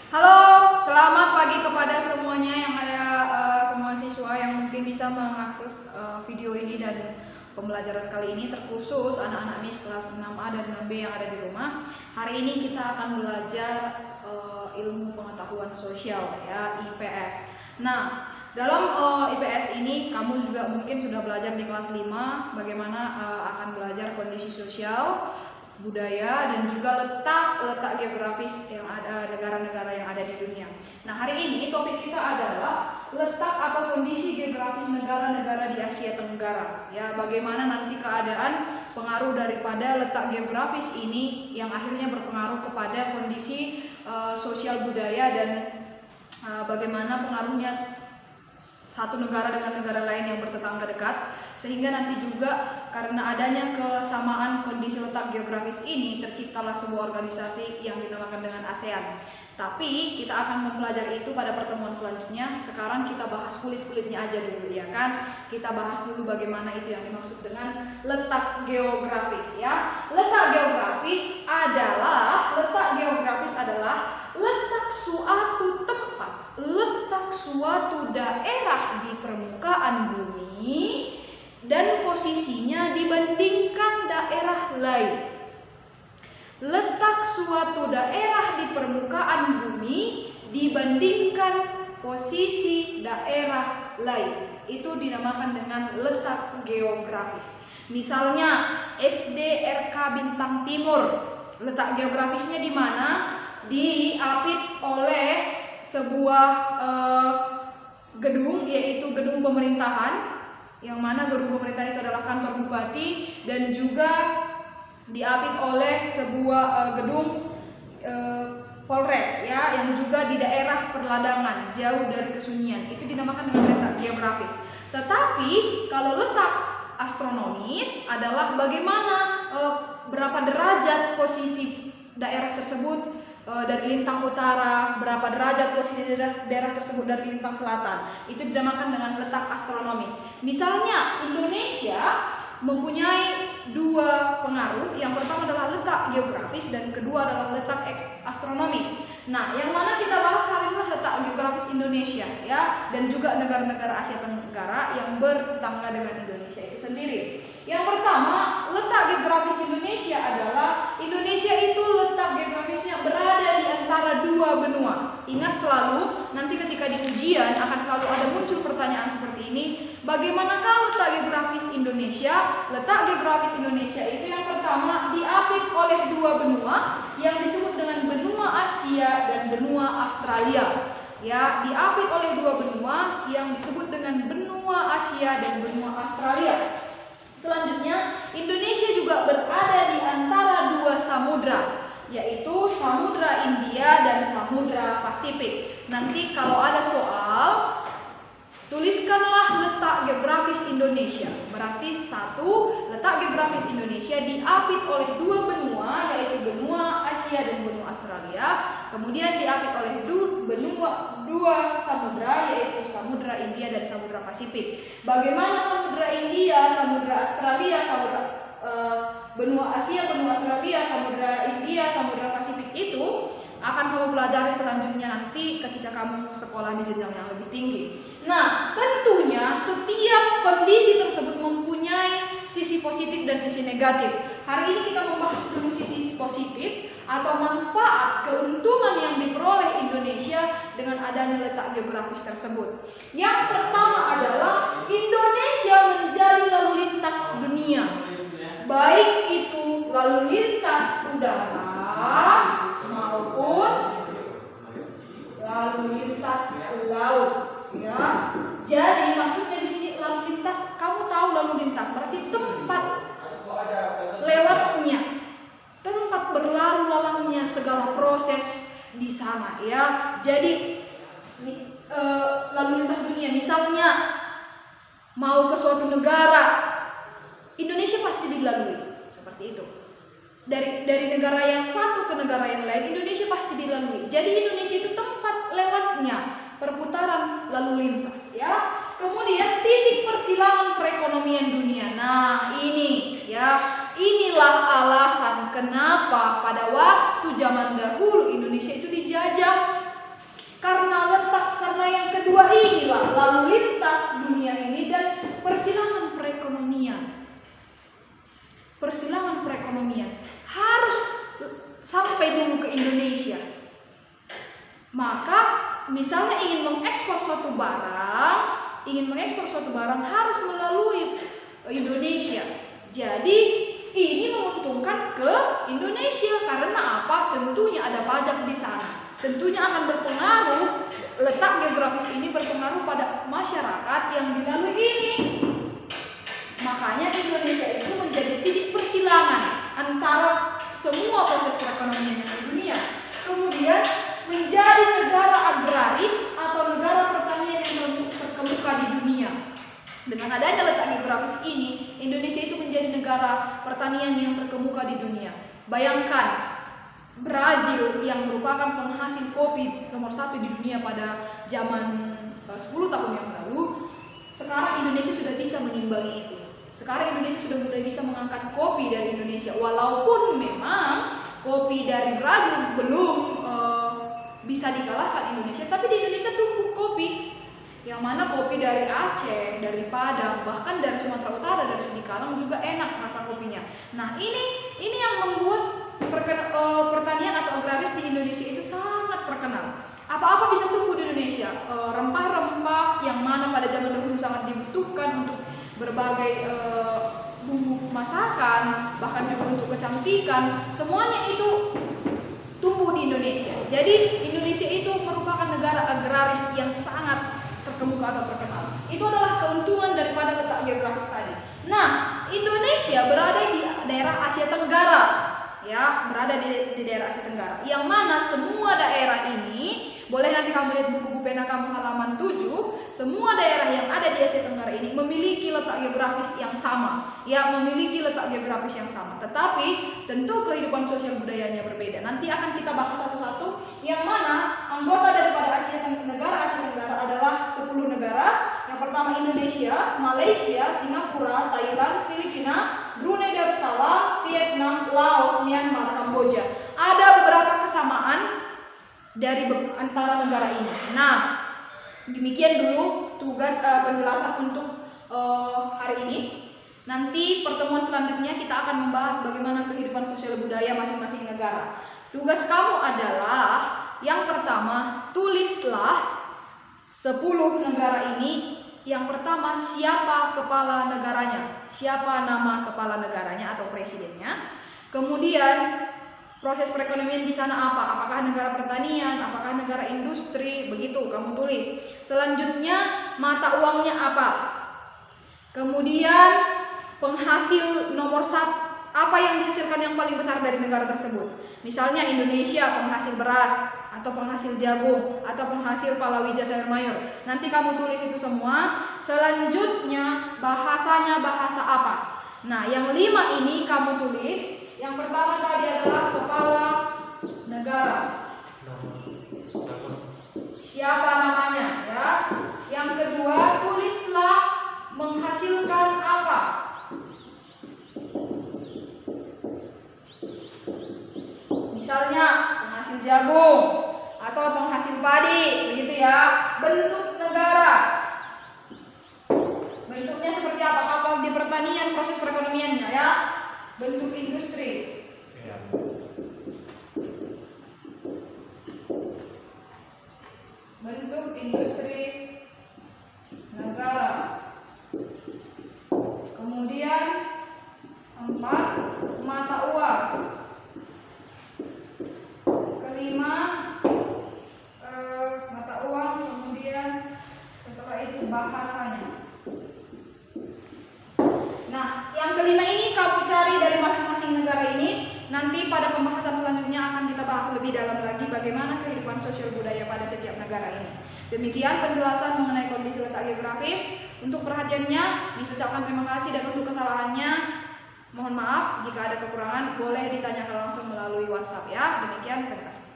Halo, selamat pagi kepada semuanya yang ada, semua siswa yang mungkin bisa mengakses video ini dan pembelajaran kali ini, terkhusus anak-anak MIS kelas 6A dan 6B yang ada di rumah. Hari ini kita akan belajar ilmu pengetahuan sosial, ya, IPS. Nah, dalam IPS ini kamu juga mungkin sudah belajar di kelas 5 bagaimana akan belajar kondisi sosial, budaya, dan juga letak geografis yang ada negara-negara yang ada di dunia. Nah, hari ini topik kita adalah letak atau kondisi geografis negara-negara di Asia Tenggara. Ya, bagaimana nanti keadaan pengaruh daripada letak geografis ini yang akhirnya berpengaruh kepada kondisi sosial budaya dan bagaimana pengaruhnya satu negara dengan negara lain yang bertetangga dekat, sehingga nanti juga karena adanya kesamaan kondisi letak geografis ini terciptalah sebuah organisasi yang dinamakan dengan ASEAN. Tapi kita akan mempelajari itu pada pertemuan selanjutnya. Sekarang kita bahas kulit-kulitnya aja dulu, ya kan? Kita bahas dulu bagaimana itu yang dimaksud dengan letak geografis, ya. Letak geografis adalah letak suatu tempat, letak suatu daerah di permukaan bumi dan posisinya dibandingkan daerah lain. Letak suatu daerah di permukaan bumi dibandingkan posisi daerah lain, itu dinamakan dengan letak geografis. Misalnya SDRK Bintang Timur, letak geografisnya di mana? Diapit oleh sebuah gedung, yaitu gedung pemerintahan, yang mana gedung pemerintahan itu adalah kantor bupati, dan juga diapit oleh sebuah gedung Polres, ya, yang juga di daerah perladangan, jauh dari kesunyian. Itu dinamakan dengan letak geografis. Tetapi kalau letak astronomis adalah bagaimana berapa derajat posisi daerah tersebut dari lintang utara, berapa derajat posisi daerah tersebut dari lintang selatan. Itu dinamakan dengan letak astronomis. Misalnya Indonesia mempunyai dua pengaruh. Yang pertama adalah letak geografis dan kedua adalah letak astronomis. Nah, yang mana kita bahas hari ini letak geografis Indonesia, ya, dan juga negara-negara Asia Tenggara yang bertetangga dengan Indonesia itu sendiri. Yang pertama, letak geografis Indonesia adalah Indonesia itu letak geografisnya berada di antara dua benua. Ingat selalu, nanti ketika di ujian akan selalu ada muncul pertanyaan seperti ini. Bagaimanakah letak geografis Indonesia? Letak geografis Indonesia itu yang pertama diapit oleh dua benua yang disebut dengan benua Asia dan benua Australia. Ya, diapit oleh dua benua yang disebut dengan benua Asia dan benua Australia. Selanjutnya, Indonesia juga berada di antara dua samudra, yaitu Samudra India dan Samudra Pasifik. Nanti kalau ada soal, tuliskanlah letak geografis Indonesia. Berarti satu, letak geografis Indonesia diapit oleh dua benua, yaitu benua Asia dan benua Australia. Kemudian diapit oleh dua samudra, yaitu Samudra India dan Samudra Pasifik. Bagaimana Samudra India, Samudra Australia, benua Asia, benua Australia, Samudra India, Samudra Pasifik itu akan kamu pelajari selanjutnya nanti ketika kamu sekolah di jenjang yang lebih tinggi. Nah, tentunya setiap kondisi tersebut mempunyai sisi positif dan sisi negatif. Hari ini kita membahas dulu sisi positif atau manfaat keuntungan yang diperoleh Indonesia dengan adanya letak geografis tersebut. Yang pertama adalah Indonesia menjadi lalu lintas dunia, baik itu lalu lintas udara maupun lalu lintas laut, ya. Jadi maksudnya di sini lalu lintas, kamu tahu lalu lintas berarti tempat lewatnya, tempat berlalu lalangnya segala proses di sana, ya. Jadi lalu lintas dunia, misalnya mau ke suatu negara, Indonesia pasti dilalui, seperti itu. Dari negara yang satu ke negara yang lain, Indonesia pasti dilalui. Jadi Indonesia itu tempat lewatnya perputaran lalu lintas, ya. Kemudian titik persilangan perekonomian dunia. Nah, ini, ya, inilah alasan kenapa pada waktu zaman dahulu Indonesia itu dijajah Karena yang kedua inilah lalu lintas dunia ini dan persilangan perekonomian. Persilangan perekonomian harus sampai dulu ke Indonesia. Maka misalnya ingin mengekspor suatu barang harus melalui Indonesia. Jadi ini menguntungkan ke Indonesia karena apa? Tentunya ada pajak di sana. Tentunya akan berpengaruh, letak geografis ini berpengaruh pada masyarakat yang dilalui ini. Makanya Indonesia itu menjadi titik persilangan antara semua proses perekonomian yang di dunia. Kemudian menjadi negara agraris atau negara pertanian yang terkemuka di dunia. Dengan adanya letak geografis ini, Indonesia itu menjadi negara pertanian yang terkemuka di dunia. Bayangkan, Brazil yang merupakan penghasil kopi nomor 1 di dunia pada zaman 10 tahun yang lalu, sekarang Indonesia sudah bisa menimbangi itu. Sekarang Indonesia sudah mulai bisa mengangkat kopi dari Indonesia, walaupun memang kopi dari Brazil belum bisa dikalahkan Indonesia, tapi di Indonesia tumbuh kopi. Yang mana kopi dari Aceh, dari Padang, bahkan dari Sumatera Utara, dari Sidikalang juga enak rasa kopinya. Nah, ini yang membuat pertanian atau agraris di Indonesia itu sangat terkenal. Apa-apa bisa tumbuh di Indonesia. Rempah-rempah yang mana pada zaman dahulu sangat dibutuhkan untuk berbagai bumbu masakan, bahkan juga untuk kecantikan, semuanya itu tumbuh di Indonesia. Jadi Indonesia itu merupakan negara agraris yang sangat terkemuka atau terkenal. Itu adalah keuntungan daripada letak geografis tadi. Nah, Indonesia berada di daerah Asia Tenggara, ya, berada di daerah Asia Tenggara. Yang mana semua daerah ini, boleh nanti kamu lihat buku-buku pena kamu halaman 7, semua daerah yang ada di Asia Tenggara ini memiliki letak geografis yang sama, ya, memiliki letak geografis yang sama. Tetapi tentu kehidupan sosial budayanya berbeda. Nanti akan kita bahas satu-satu. Yang mana anggota daripada negara Asia Tenggara adalah 10 negara. Yang pertama Indonesia, Malaysia, Singapura, Thailand, Filipina, Brunei Darussalam, Vietnam, Laos, Myanmar, Kamboja. Ada beberapa kesamaan dari antara negara ini. Nah, demikian dulu tugas penjelasan untuk hari ini. Nanti pertemuan selanjutnya kita akan membahas bagaimana kehidupan sosial budaya masing-masing negara. Tugas kamu adalah yang pertama, tulislah 10 negara ini. Yang pertama, siapa kepala negaranya, siapa nama kepala negaranya atau presidennya. Kemudian proses perekonomian di sana apa? Apakah negara pertanian, apakah negara industri, begitu kamu tulis. Selanjutnya, mata uangnya apa? Kemudian penghasil nomor 1, apa yang dihasilkan yang paling besar dari negara tersebut. Misalnya Indonesia penghasil beras, atau penghasil jagung, atau penghasil palawija sayur mayur. Nanti kamu tulis itu semua. Selanjutnya bahasanya bahasa apa? Nah, yang 5 ini kamu tulis. Yang pertama tadi adalah kepala negara. Siapa namanya, ya? Yang kedua, tulislah menghasilkan apa? Misalnya penghasil jagung atau penghasil padi, begitu ya. Bentuk negara, bentuknya seperti apa? Kapal di pertanian, proses perekonomiannya, ya. Bentuk industri, bentuk industri negara. Kemudian 4, mata uang. Kelima, mata uang. Kemudian setelah itu bahasanya. Nah, yang kelima ini kamu cari dari masing-masing negara ini. Nanti pada pembahasan selanjutnya akan kita bahas lebih dalam lagi bagaimana kehidupan sosial budaya pada setiap negara ini. Demikian penjelasan mengenai kondisi letak geografis. Untuk perhatiannya, ucapkan terima kasih, dan untuk kesalahannya mohon maaf. Jika ada kekurangan boleh ditanyakan langsung melalui WhatsApp, ya. Demikian, terima kasih.